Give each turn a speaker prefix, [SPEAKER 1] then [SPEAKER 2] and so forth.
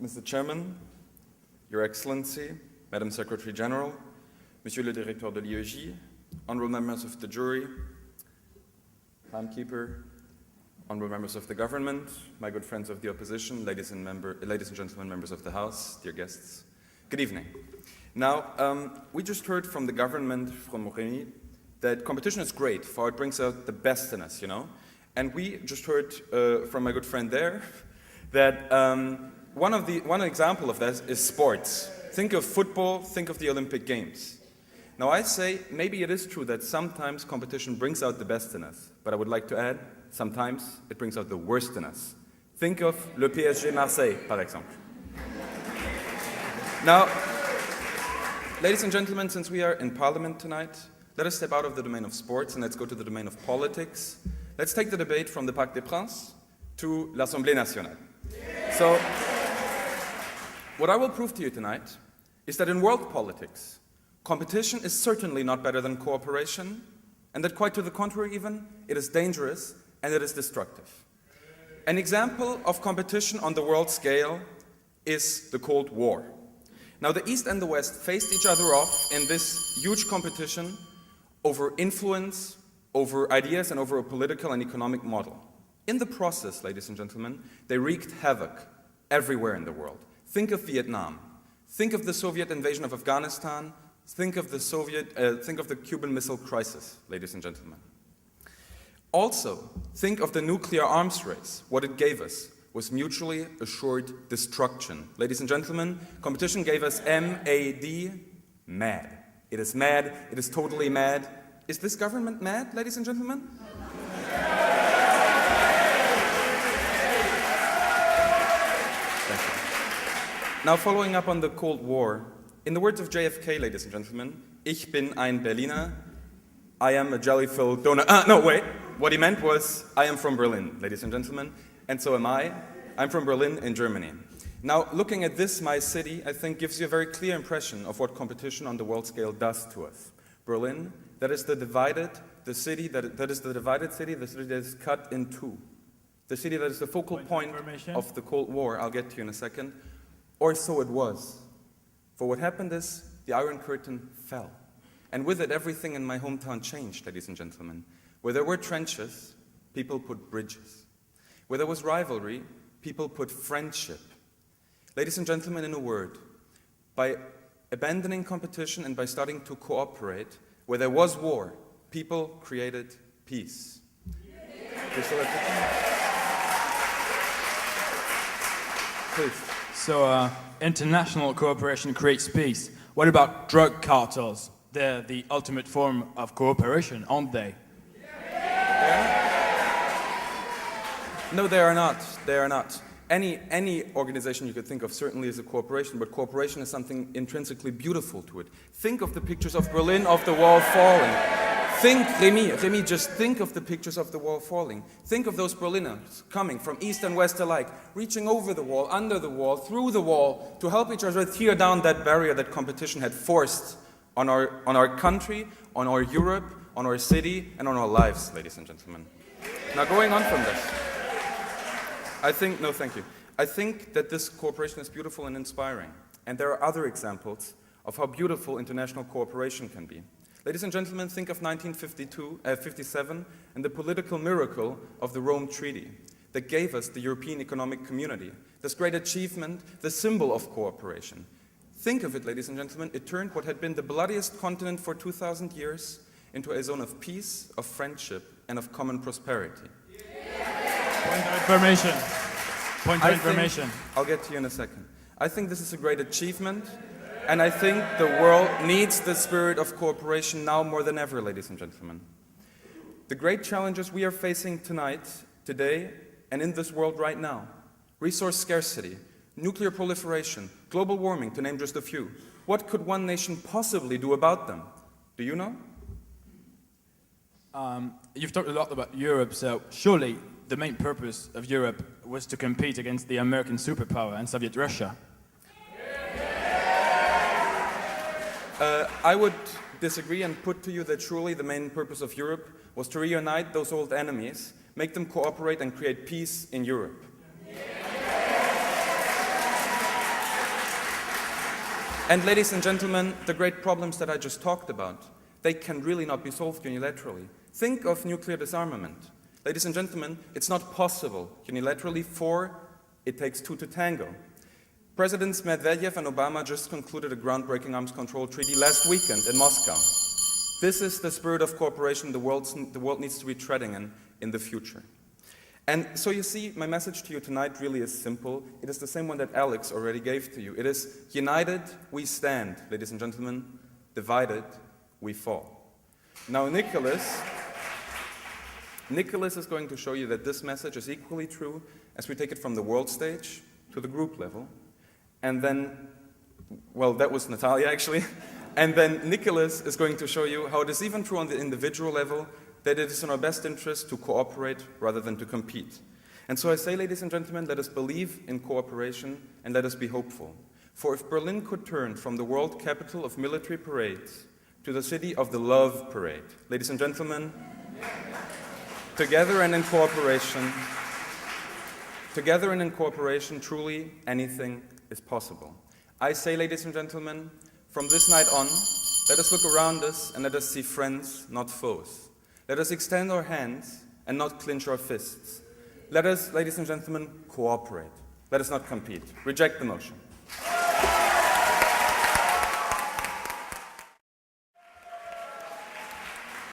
[SPEAKER 1] Mr. Chairman, Your Excellency, Madam Secretary General, Monsieur le Directeur de l'IEJ, honorable members of the jury, timekeeper, honorable members of the government, my good friends of the opposition, ladies and gentlemen, members of the House, dear guests, good evening. Now, we just heard from the government, from Rémi, that competition is great, for it brings out the best in us, you know? And we just heard from my good friend there that one example of that is sports. Think of football, think of the Olympic Games. Now I say, maybe it is true that sometimes competition brings out the best in us, but I would like to add, sometimes it brings out the worst in us. Think of le PSG Marseille, par exemple. Now, ladies and gentlemen, since we are in Parliament tonight, let us step out of the domain of sports and let's go to the domain of politics. Let's take the debate from the Parc des Princes to l'Assemblée nationale. So, what I will prove to you tonight is that in world politics, competition is certainly not better than cooperation, and that quite to the contrary even, it is dangerous and it is destructive. An example of competition on the world scale is the Cold War. Now, the East and the West faced each other off in this huge competition over influence, over ideas, and over a political and economic model. In the process, ladies and gentlemen, they wreaked havoc everywhere in the world. Think of Vietnam. Think of the Soviet invasion of Afghanistan. Think of the Cuban Missile Crisis, ladies and gentlemen. Also, think of the nuclear arms race. What it gave us was mutually assured destruction. Ladies and gentlemen, competition gave us MAD, mad. It is mad, it is totally mad. Is this government mad, ladies and gentlemen? Now, following up on the Cold War, in the words of JFK, ladies and gentlemen, ich bin ein Berliner, I am a jelly-filled donut. No, wait, what he meant was, I am from Berlin, ladies and gentlemen, and so am I. I'm from Berlin in Germany. Now, looking at this, my city, I think gives you a very clear impression of what competition on the world scale does to us. Berlin, that is the city that is cut in two. The city that is the focal point of the Cold War, I'll get to you in a second. Or so it was. For what happened is, the Iron Curtain fell. And with it, everything in my hometown changed, ladies and gentlemen. Where there were trenches, people put bridges. Where there was rivalry, people put friendship. Ladies and gentlemen, in a word, by abandoning competition and by starting to cooperate, where there was war, people created peace. Please.
[SPEAKER 2] So, international cooperation creates peace. What about drug cartels? They're the ultimate form of cooperation, aren't they?
[SPEAKER 1] No, they are not. They are not. Any organization you could think of certainly is a cooperation, but cooperation is something intrinsically beautiful to it. Think of the pictures of Berlin, of the wall falling. Think, Rémi, just think of the pictures of the wall falling. Think of those Berliners coming from east and west alike, reaching over the wall, under the wall, through the wall, to help each other tear down that barrier that competition had forced on our country, on our Europe, on our city, and on our lives, ladies and gentlemen. Now, going on from this, I think that this cooperation is beautiful and inspiring. And there are other examples of how beautiful international cooperation can be. Ladies and gentlemen, think of 1957 and the political miracle of the Rome Treaty that gave us the European Economic Community, this great achievement, the symbol of cooperation. Think of it, ladies and gentlemen, it turned what had been the bloodiest continent for 2,000 years into a zone of peace, of friendship, and of common prosperity.
[SPEAKER 2] Point of information.
[SPEAKER 1] I'll get to you in a second. I think this is a great achievement, and I think the world needs the spirit of cooperation now more than ever, ladies and gentlemen. The great challenges we are facing tonight, today, and in this world right now, resource scarcity, nuclear proliferation, global warming, to name just a few. What could one nation possibly do about them? Do you know?
[SPEAKER 2] You've talked a lot about Europe, so surely the main purpose of Europe was to compete against the American superpower and Soviet Russia.
[SPEAKER 1] I would disagree and put to you that surely the main purpose of Europe was to reunite those old enemies, make them cooperate and create peace in Europe. And ladies and gentlemen, the great problems that I just talked about, they can really not be solved unilaterally. Think of nuclear disarmament. Ladies and gentlemen, it's not possible unilaterally, for it takes two to tango. Presidents Medvedev and Obama just concluded a groundbreaking arms control treaty last weekend in Moscow. This is the spirit of cooperation the world needs to be treading in the future. And so you see, my message to you tonight really is simple. It is the same one that Alex already gave to you. It is united we stand, ladies and gentlemen, divided we fall. Now Nicholas is going to show you that this message is equally true as we take it from the world stage to the group level. And then, well, that was Natalia actually. And then Nicholas is going to show you how it is even true on the individual level that it is in our best interest to cooperate rather than to compete. And so I say, ladies and gentlemen, let us believe in cooperation and let us be hopeful. For if Berlin could turn from the world capital of military parades to the city of the love parade, ladies and gentlemen, together and in cooperation, truly anything is possible. I say, ladies and gentlemen, from this night on, let us look around us and let us see friends, not foes. Let us extend our hands and not clench our fists. Let us, ladies and gentlemen, cooperate. Let us not compete. Reject the motion.